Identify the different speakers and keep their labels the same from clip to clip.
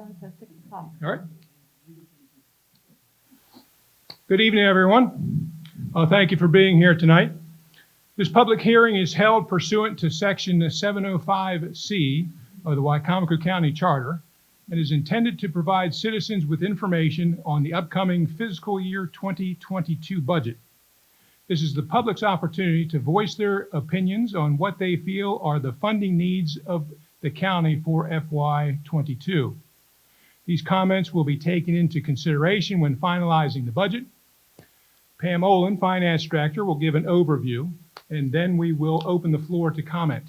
Speaker 1: until 6 o'clock.
Speaker 2: All right. Good evening, everyone. Thank you for being here tonight. This public hearing is held pursuant to Section 705C of the Wicomico County Charter and is intended to provide citizens with information on the upcoming fiscal year 2022 budget. This is the public's opportunity to voice their opinions on what they feel are the funding needs of the county for FY22. These comments will be taken into consideration when finalizing the budget. Pam Olin, Finance Director, will give an overview, and then we will open the floor to comment.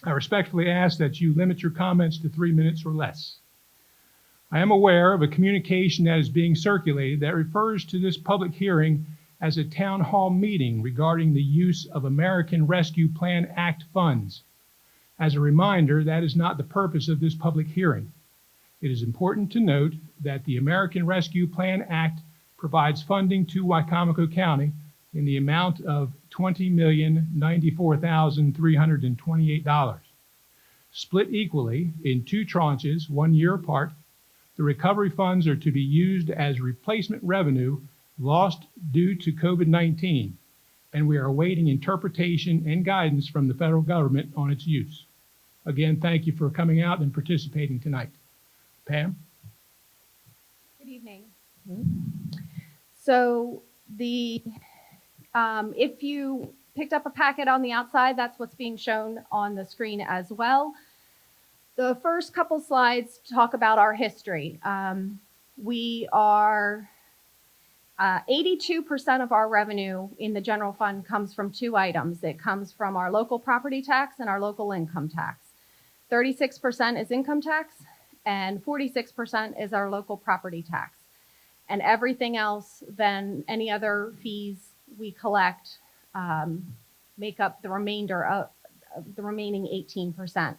Speaker 2: I respectfully ask that you limit your comments to 3 minutes or less. I am aware of a communication that is being circulated that refers to this public hearing as a town hall meeting regarding the use of American Rescue Plan Act funds. As a reminder, that is not the purpose of this public hearing. It is important to note that the American Rescue Plan Act provides funding to Wicomico County in the amount of $20,094,328. Split equally in 2 tranches, 1 year apart, the recovery funds are to be used as replacement revenue lost due to COVID-19, and we are awaiting interpretation and guidance from the federal government on its use. Again, thank you for coming out and participating tonight. Pam?
Speaker 1: Good evening. So if you picked up a packet on the outside, that's what's being shown on the screen as well. The first couple slides talk about our history. We are 82% of our revenue in the general fund comes from 2 items. It comes from our local property tax and our local income tax. 36% is income tax and 46% is our local property tax. And everything else, then any other fees we collect make up the remainder of the remaining 18%.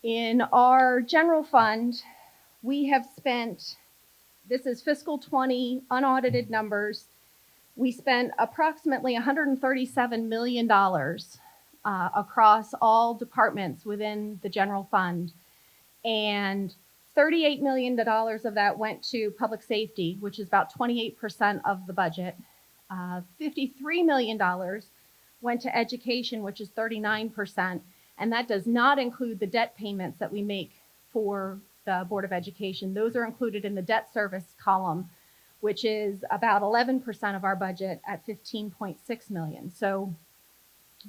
Speaker 1: In our general fund, we have spent, this is fiscal 20 unaudited numbers, we spent approximately $137 million across all departments within the general fund. And $38 million of that went to public safety, which is about 28% of the budget. $53 million went to education, which is 39%, and that does not include the debt payments that we make for the Board of Education. Those are included in the debt service column, which is about 11% of our budget at $15.6 million. So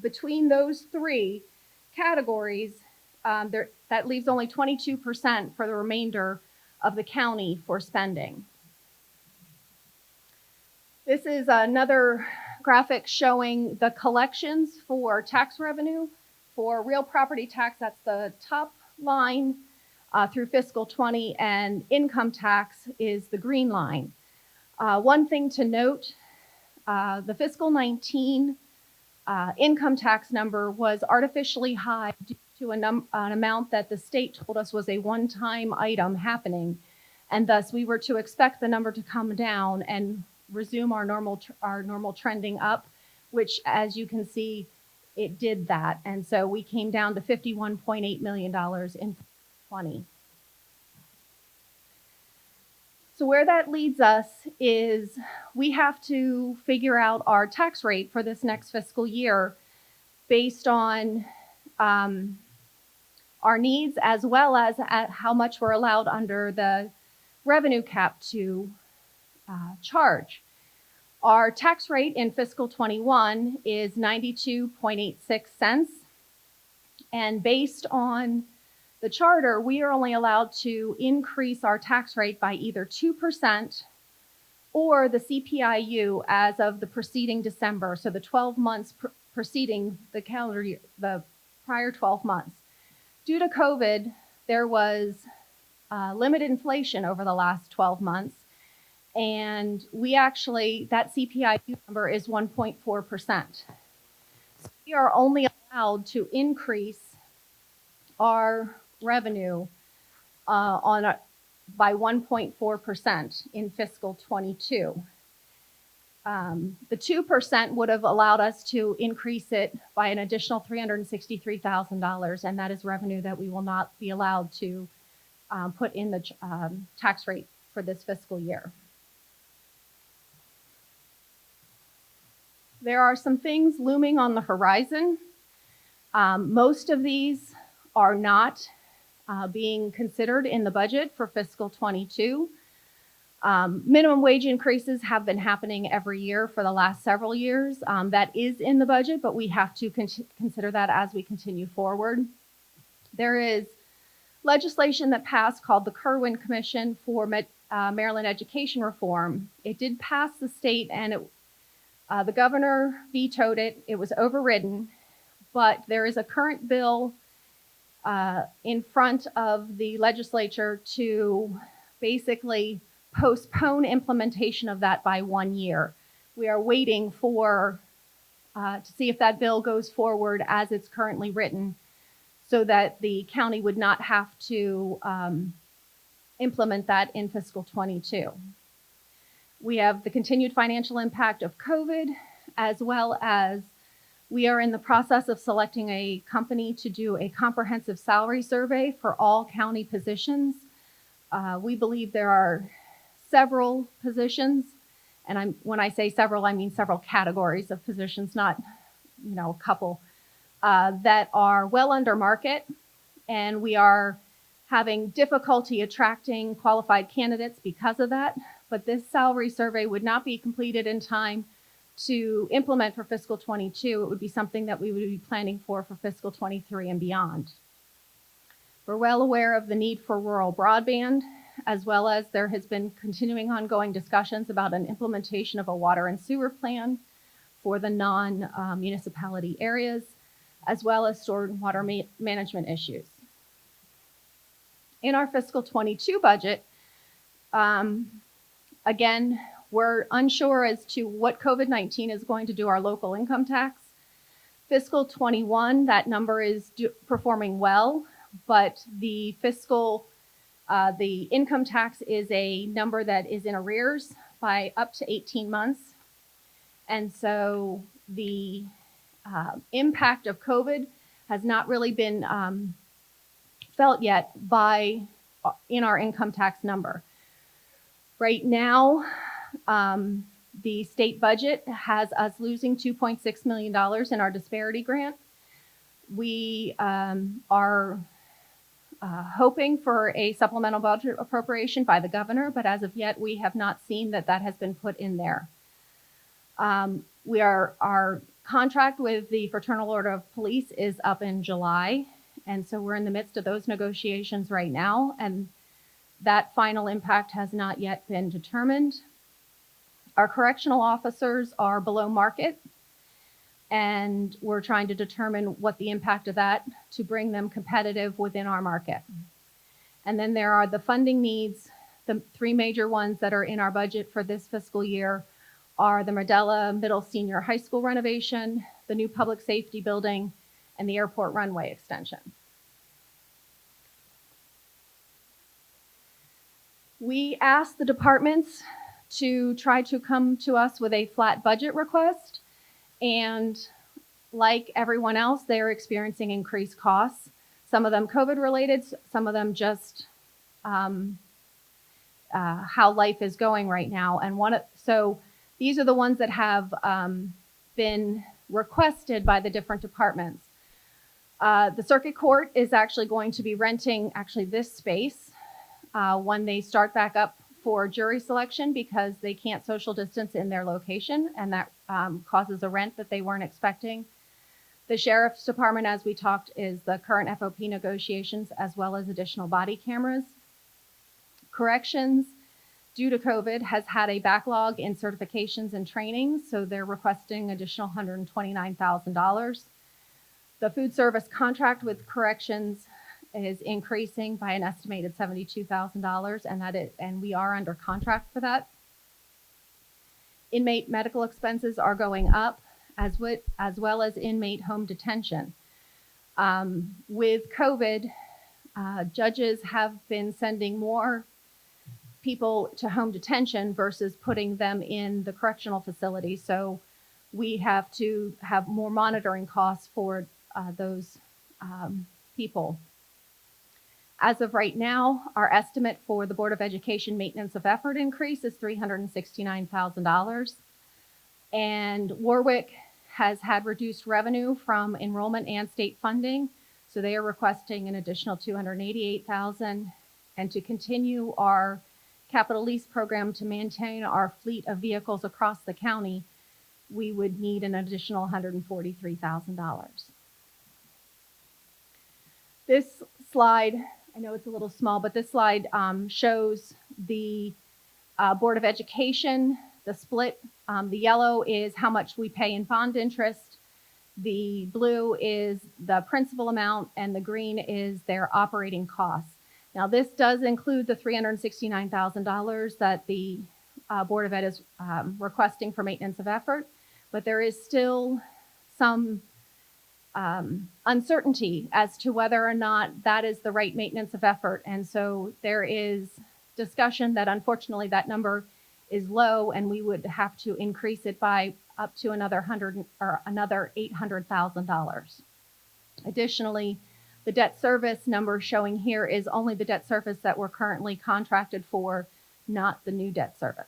Speaker 1: between those 3 categories, that leaves only 22% for the remainder of the county for spending. This is another graphic showing the collections for tax revenue. For real property tax, that's the top line through fiscal 20, and income tax is the green line. One thing to note, the fiscal 19 income tax number was artificially high due to an amount that the state told us was a one-time item happening, and thus we were to expect the number to come down and resume our normal trending up, which, as you can see, it did that, and so we came down to $51.8 million in 20. So where that leads us is we have to figure out our tax rate for this next fiscal year based on our needs, as well as at how much we're allowed under the revenue cap to charge. Our tax rate in fiscal 21 is 92.86 cents. And based on the charter, we are only allowed to increase our tax rate by either 2% or the CPIU as of the preceding December. So the 12 months preceding the calendar year, the prior 12 months. Due to COVID, there was limited inflation over the last 12 months. And we actually, that CPIU number is 1.4%. So we are only allowed to increase our revenue by 1.4% in fiscal 22. The 2% would have allowed us to increase it by an additional $363,000, and that is revenue that we will not be allowed to put in the tax rate for this fiscal year. There are some things looming on the horizon. Most of these are not being considered in the budget for fiscal 22. Minimum wage increases have been happening every year for the last several years. That is in the budget, but we have to consider that as we continue forward. There is legislation that passed called the Kerwin Commission for Maryland Education Reform. It did pass the state, and the governor vetoed it. It was overridden, but there is a current bill in front of the legislature to basically postpone implementation of that by 1 year. We are waiting for to see if that bill goes forward as it's currently written, so that the county would not have to implement that in fiscal 22. We have the continued financial impact of COVID, as well as we are in the process of selecting a company to do a comprehensive salary survey for all county positions. We believe there are several positions, and when I say several, I mean several categories of positions, not a couple, that are well under market, and we are having difficulty attracting qualified candidates because of that. But this salary survey would not be completed in time to implement for fiscal 22. It would be something that we would be planning for fiscal 23 and beyond. We're well aware of the need for rural broadband, as well as there has been continuing ongoing discussions about an implementation of a water and sewer plan for the non-municipality areas, as well as stormwater management issues. In our fiscal 22 budget, again, we're unsure as to what COVID-19 is going to do our local income tax. Fiscal 21, that number is performing well, but the income tax is a number that is in arrears by up to 18 months. And so the impact of COVID has not really been felt yet in our income tax number. Right now, the state budget has us losing $2.6 million in our disparity grant. We are hoping for a supplemental budget appropriation by the governor, but as of yet, we have not seen that has been put in there. Our contract with the Fraternal Order of Police is up in July, and so we're in the midst of those negotiations right now, and that final impact has not yet been determined. Our correctional officers are below market, and we're trying to determine what the impact of that to bring them competitive within our market. And then there are the funding needs. The three major ones that are in our budget for this fiscal year are the Mardella Middle Senior High School renovation, the new public safety building, and the airport runway extension. We asked the departments to try to come to us with a flat budget request, and like everyone else, they're experiencing increased costs. Some of them COVID related, some of them just how life is going right now. And so these are the ones that have been requested by the different departments. The circuit court is actually going to be renting this space when they start back up for jury selection, because they can't social distance in their location, and that causes a rent that they weren't expecting. The sheriff's department, as we talked, is the current FOP negotiations, as well as additional body cameras. Corrections, due to COVID, has had a backlog in certifications and trainings, so they're requesting additional $129,000. The food service contract with corrections is increasing by an estimated $72,000, and we are under contract for that. Inmate medical expenses are going up, as well as inmate home detention. With COVID, judges have been sending more people to home detention versus putting them in the correctional facility. So we have to have more monitoring costs for those people. As of right now, our estimate for the Board of Education maintenance of effort increase is $369,000. And Warwick has had reduced revenue from enrollment and state funding, so they are requesting an additional $288,000. And to continue our capital lease program to maintain our fleet of vehicles across the county, we would need an additional $143,000. This slide, I know it's a little small, but this slide shows the Board of Education, the split. The yellow is how much we pay in bond interest. The blue is the principal amount, and the green is their operating costs. Now, this does include the $369,000 that the Board of Ed is requesting for maintenance of effort, but there is still some uncertainty as to whether or not that is the right maintenance of effort. And so there is discussion that unfortunately that number is low, and we would have to increase it by up to another $800,000. Additionally, the debt service number showing here is only the debt service that we're currently contracted for, not the new debt service.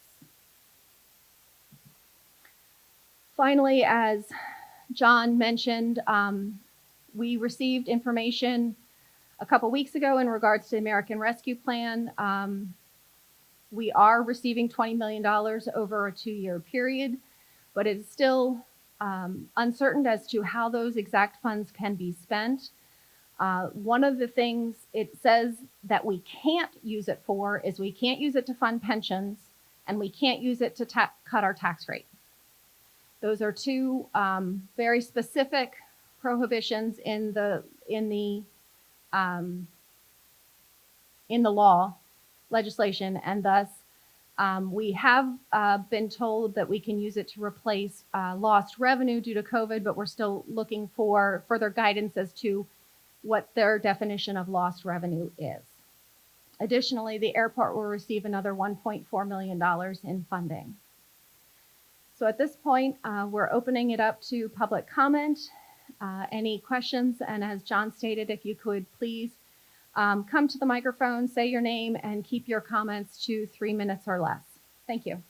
Speaker 1: Finally, as John mentioned, we received information a couple weeks ago in regards to the American Rescue Plan. We are receiving $20 million over a 2-year period, but it is still uncertain as to how those exact funds can be spent. One of the things it says that we can't use it for is we can't use it to fund pensions, and we can't use it to cut our tax rate. Those are two very specific prohibitions in the law legislation, and thus we have been told that we can use it to replace lost revenue due to COVID, but we're still looking for further guidance as to what their definition of lost revenue is. Additionally, the airport will receive another $1.4 million in funding. So at this point, we're opening it up to public comment. Any questions? And as John stated, if you could please come to the microphone, say your name, and keep your comments to 3 minutes or less. Thank you.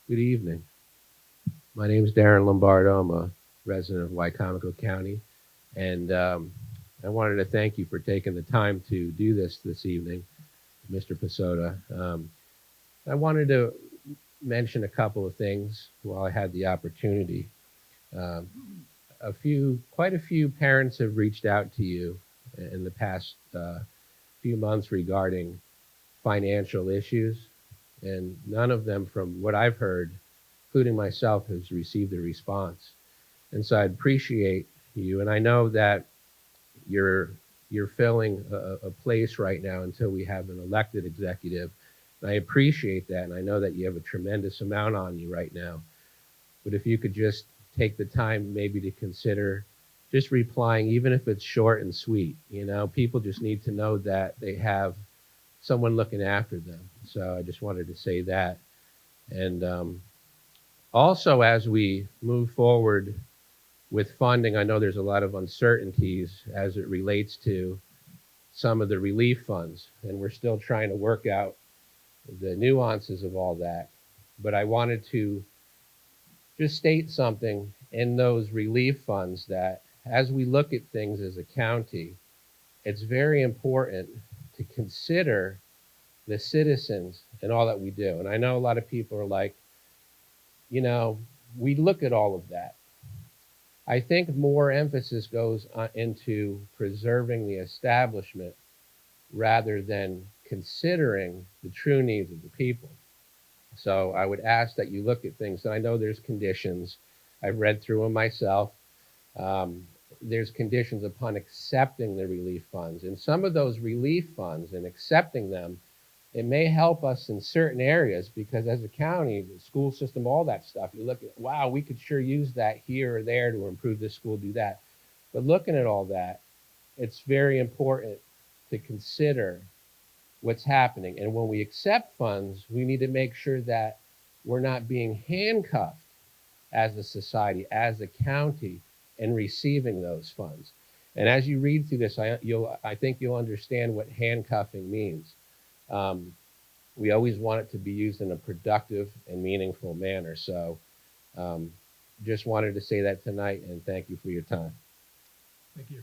Speaker 3: Good evening. My name is Darren Lombardo. I'm a resident of Wicomico County, and I wanted to thank you for taking the time to do this evening, Mr. Pasota. I wanted to mention a couple of things while I had the opportunity. Quite a few parents have reached out to you in the past few months regarding financial issues, and none of them, from what I've heard, including myself, has received a response. And so I appreciate you, and I know that you're filling a place right now until we have an elected executive. And I appreciate that, and I know that you have a tremendous amount on you right now. But if you could just take the time maybe to consider just replying, even if it's short and sweet. You know, people just need to know that they have someone looking after them. So I just wanted to say that. And also, as we move forward with funding, I know there's a lot of uncertainties as it relates to some of the relief funds, and we're still trying to work out the nuances of all that. But I wanted to just state something in those relief funds, that as we look at things as a county, it's very important to consider the citizens and all that we do. And I know a lot of people are like, you know, we look at all of that. I think more emphasis goes into preserving the establishment rather than considering the true needs of the people. So I would ask that you look at things, and I know there's conditions. I've read through them myself. There's conditions upon accepting the relief funds. And some of those relief funds and accepting them it may help us in certain areas because as a county, the school system, all that stuff, you look at, wow, we could sure use that here or there to improve this school, do that. But looking at all that, it's very important to consider what's happening. And when we accept funds, we need to make sure that we're not being handcuffed as a society, as a county, in receiving those funds. And as you read through this, I think you'll understand what handcuffing means. We always want it to be used in a productive and meaningful manner. So just wanted to say that tonight, and thank you for your time.
Speaker 2: Thank you.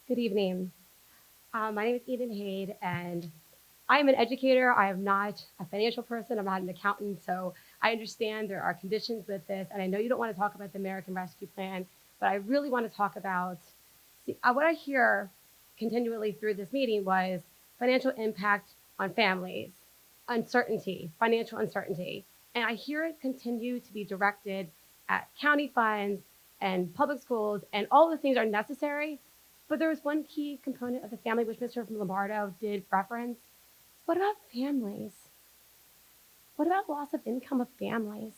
Speaker 4: Good evening. My name is Eden Haid, and I am an educator. I am not a financial person. I'm not an accountant, so I understand there are conditions with this, and I know you don't want to talk about the American Rescue Plan, but I really want to talk about what I hear continually through this meeting was financial impact on families, uncertainty, financial uncertainty, and I hear it continue to be directed at county funds and public schools, and all the things are necessary. But there was one key component of the family, which Mr. Lombardo did reference. What about families? What about loss of income of families?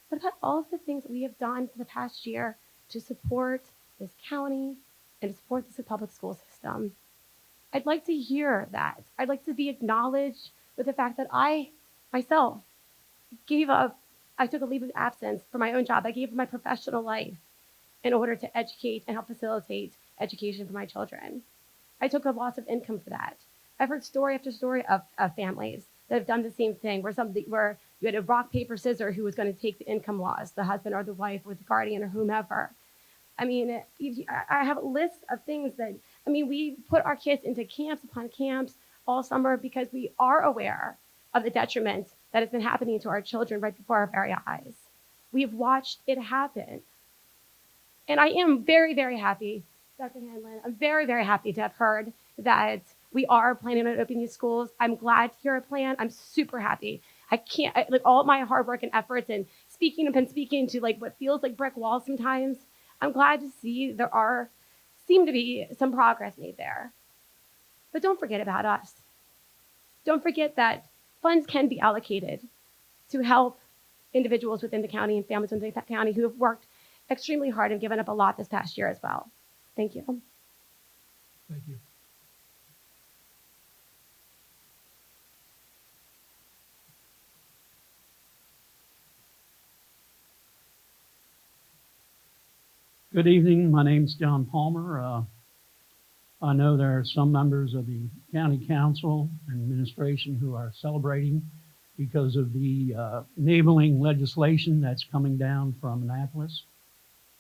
Speaker 4: What about all of the things that we have done for the past year to support this county and to support this public school system? I'd like to hear that. I'd like to be acknowledged with the fact that I, myself, I took a leave of absence for my own job. I gave up my professional life in order to educate and help facilitate education for my children. I took a loss of income for that. I've heard story after story of families that have done the same thing, where you had a rock, paper, scissors who was going to take the income loss, the husband or the wife or the guardian or whomever. I mean, I have a list of things we put our kids into camps upon camps all summer because we are aware of the detriment that has been happening to our children right before our very eyes. We've watched it happen. And I am very, very happy, Dr. Hanlon, I'm very, very happy to have heard that we are planning on opening schools. I'm glad to hear a plan. I'm super happy. All of my hard work and efforts and speaking to what feels like brick walls sometimes, I'm glad to see seem to be some progress made there. But don't forget about us. Don't forget that funds can be allocated to help individuals within the county and families within the county who have worked extremely hard and given up a lot this past year as well. Thank you.
Speaker 2: Thank you.
Speaker 5: Good evening. My name's John Palmer. I know there are some members of the county council and administration who are celebrating because of the enabling legislation that's coming down from Annapolis.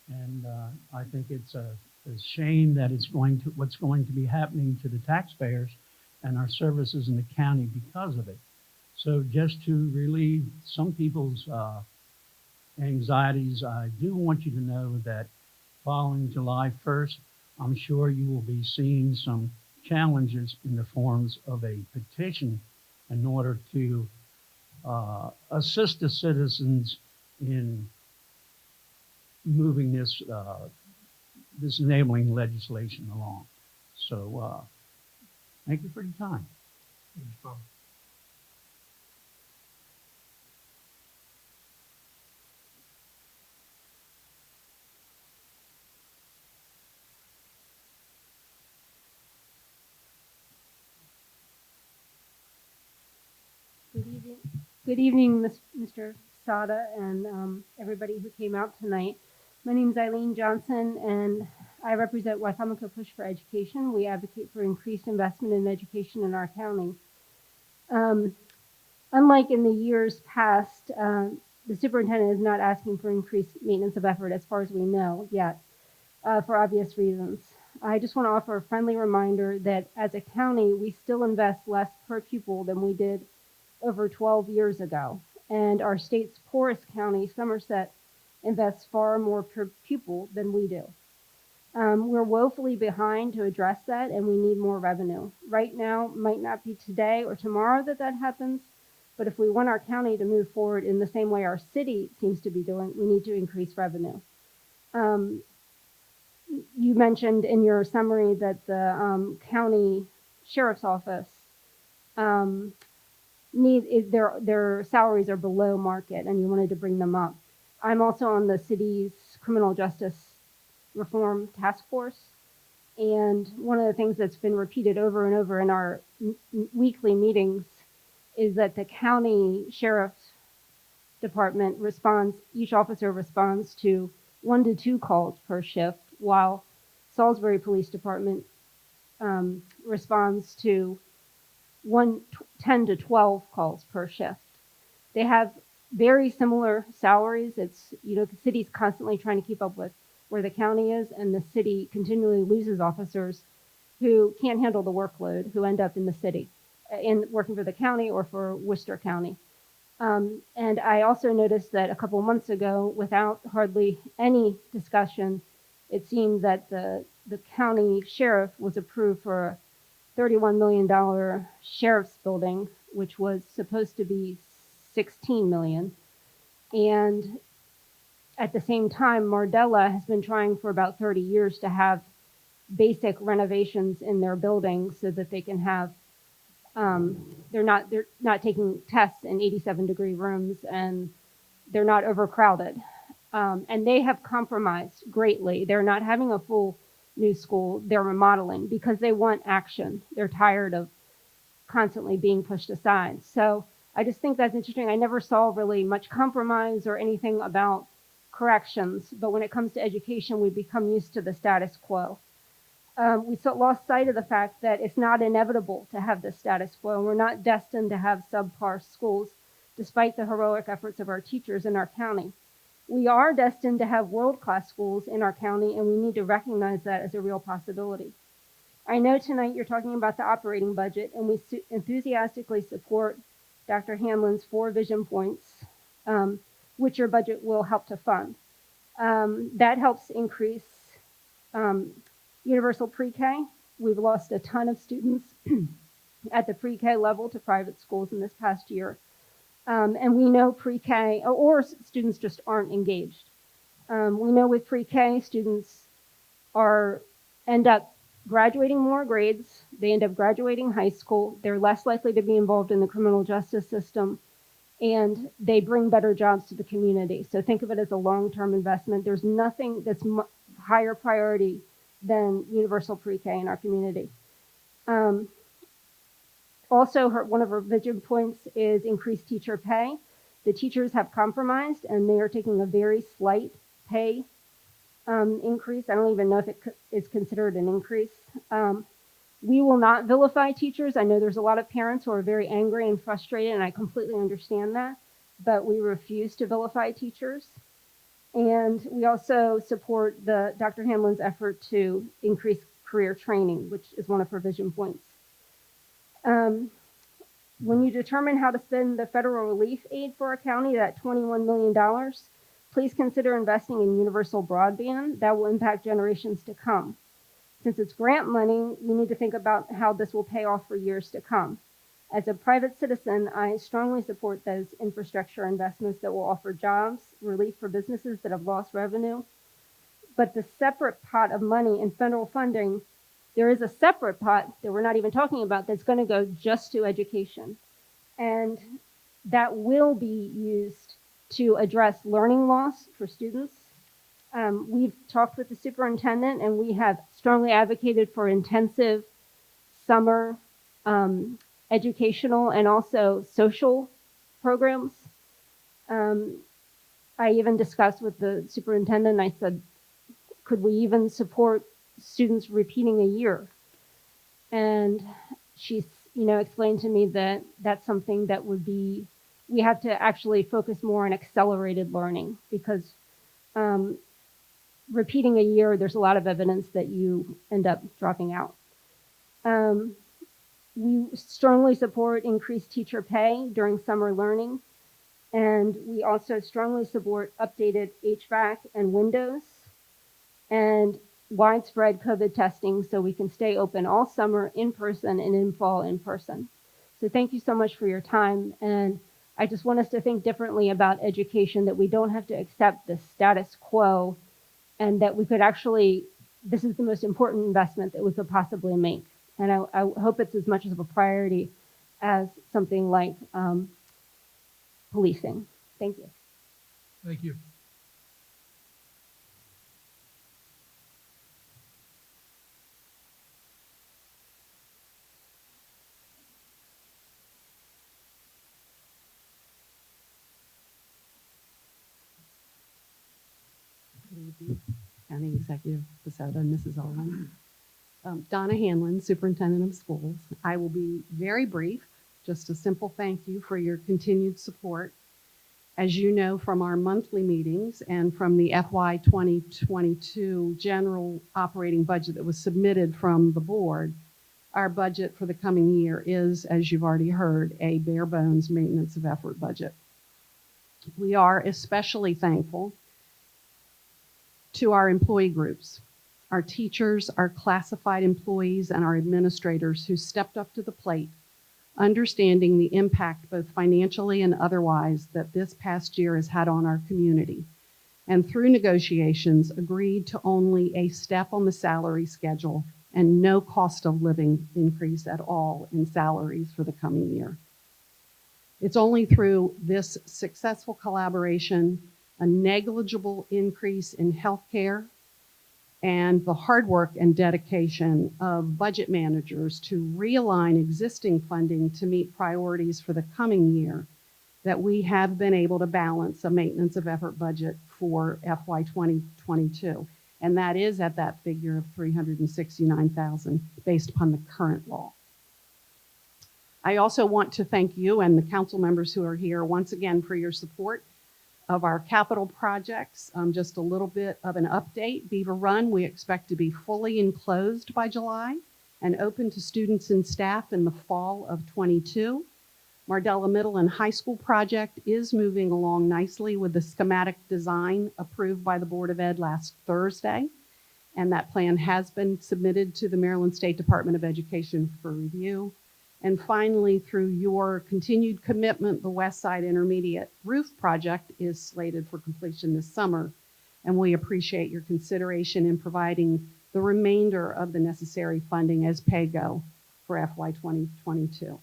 Speaker 5: And I think it's a shame that what's going to be happening to the taxpayers and our services in the county because of it. So just to relieve some people's anxieties, I do want you to know that following July 1st, I'm sure you will be seeing some challenges in the forms of a petition in order to assist the citizens in moving this enabling legislation along. So thank you for your time.
Speaker 2: Thank you, Bob.
Speaker 6: Good evening, Mr. Sada and everybody who came out tonight. My name is Eileen Johnson, and I represent Wicomico Push for Education. We advocate for increased investment in education in our county. Unlike in the years past, the superintendent is not asking for increased maintenance of effort as far as we know yet, for obvious reasons. I just want to offer a friendly reminder that as a county, we still invest less per pupil than we did over 12 years ago. And our state's poorest county, Somerset, invests far more per pupil than we do. We're woefully behind to address that, and we need more revenue. Right now, might not be today or tomorrow that happens, but if we want our county to move forward in the same way our city seems to be doing, we need to increase revenue. You mentioned in your summary that the county sheriff's office their salaries are below market, and you wanted to bring them up. I'm also on the city's criminal justice reform task force, and one of the things that's been repeated over and over in our weekly meetings is that the county sheriff's department each officer responds to 1 to 2 calls per shift, while Salisbury Police Department responds to 10 to 12 calls per shift. They have very similar salaries. It's, the city's constantly trying to keep up with where the county is, and the city continually loses officers who can't handle the workload, who end up in the city, working for the county or for Worcester County. And I also noticed that a couple months ago, without hardly any discussion, it seemed that the county sheriff was approved for a $31 million sheriff's building, which was supposed to be $16 million. And at the same time, Mardella has been trying for about 30 years to have basic renovations in their buildings so that they can have, they're not taking tests in 87-degree rooms, and they're not overcrowded. And they have compromised greatly. They're not having a full new school. They're remodeling because they want action. They're tired of constantly being pushed aside. So I just think that's interesting. I never saw really much compromise or anything about corrections, but when it comes to education, we become used to the status quo. We lost sight of the fact that it's not inevitable to have the status quo. We're not destined to have subpar schools, despite the heroic efforts of our teachers in our county. We are destined to have world-class schools in our county, and we need to recognize that as a real possibility. I know tonight you're talking about the operating budget, and we enthusiastically support Dr. Hamlin's 4 vision points, which your budget will help to fund. That helps increase universal pre-K. We've lost a ton of students at the pre-K level to private schools in this past year. And we know pre-K, or students just aren't engaged. We know with pre-K, students end up graduating more grades. They end up graduating high school. They're less likely to be involved in the criminal justice system, and they bring better jobs to the community. So think of it as a long-term investment. There's nothing that's higher priority than universal pre-K in our community. Also, one of her vision points is increased teacher pay. The teachers have compromised, and they are taking a very slight pay increase. I don't even know if it is considered an increase. We will not vilify teachers. I know there's a lot of parents who are very angry and frustrated, and I completely understand that, but we refuse to vilify teachers. And we also support Dr. Hamlin's effort to increase career training, which is one of her vision points. When you determine how to spend the federal relief aid for a county, that $21 million, please consider investing in universal broadband. That will impact generations to come. Since it's grant money, we need to think about how this will pay off for years to come. As a private citizen, I strongly support those infrastructure investments that will offer jobs, relief for businesses that have lost revenue. But the separate pot of money in federal funding, there is a separate pot that we're not even talking about that's going to go just to education. And that will be used to address learning loss for students. We've talked with the superintendent, and we have strongly advocated for intensive summer educational and also social programs. I even discussed with the superintendent, I said, could we even support students repeating a year? And she explained to me that that's something that we have to actually focus more on accelerated learning, because repeating a year, there's a lot of evidence that you end up dropping out. We strongly support increased teacher pay during summer learning, and we also strongly support updated HVAC and windows. And widespread COVID testing so we can stay open all summer in person and in fall in person. So thank you so much for your time. And I just want us to think differently about education, that we don't have to accept the status quo, and that we could actually, this is the most important investment that we could possibly make. And I hope it's as much of a priority as something like policing. Thank you.
Speaker 2: Thank you.
Speaker 7: Good evening, County Executive Besoto and Mrs. Owen. Donna Hanlon, Superintendent of Schools. I will be very brief, just a simple thank you for your continued support. As you know from our monthly meetings and from the FY 2022 general operating budget that was submitted from the board, our budget for the coming year is, as you've already heard, a bare bones maintenance of effort budget. We are especially thankful to our employee groups, our teachers, our classified employees, and our administrators who stepped up to the plate, understanding the impact both financially and otherwise that this past year has had on our community, and through negotiations agreed to only a step on the salary schedule and no cost of living increase at all in salaries for the coming year. It's only through this successful collaboration, a negligible increase in healthcare, and the hard work and dedication of budget managers to realign existing funding to meet priorities for the coming year that we have been able to balance a maintenance of effort budget for FY 2022. And that is at that figure of $369,000 based upon the current law. I also want to thank you and the council members who are here once again for your support of our capital projects. Just a little bit of an update. Beaver Run, we expect to be fully enclosed by July and open to students and staff in the fall of 22. Mardella Middle and High School project is moving along nicely with the schematic design approved by the Board of Ed last Thursday. And that plan has been submitted to the Maryland State Department of Education for review. And finally, through your continued commitment, the West Side Intermediate Roof Project is slated for completion this summer. And we appreciate your consideration in providing the remainder of the necessary funding as pay-go for FY 2022.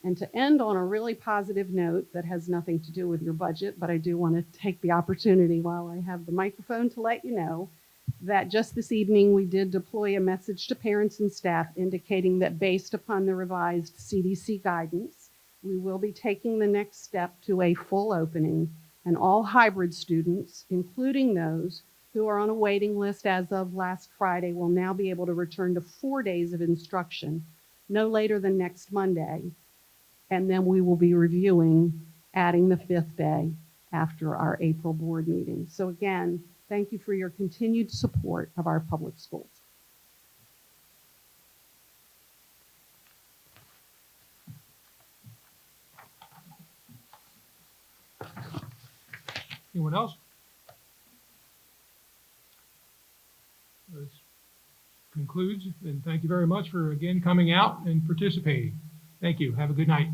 Speaker 7: And to end on a really positive note that has nothing to do with your budget, but I do want to take the opportunity while I have the microphone to let you know that just this evening we did deploy a message to parents and staff indicating that based upon the revised CDC guidance, we will be taking the next step to a full opening, and all hybrid students, including those who are on a waiting list as of last Friday, will now be able to return to 4 days of instruction no later than next Monday. And then we will be reviewing adding the 5th day after our April board meeting. So again, thank you for your continued support of our public schools.
Speaker 2: Anyone else? This concludes, and thank you very much for again coming out and participating. Thank you. Have a good night.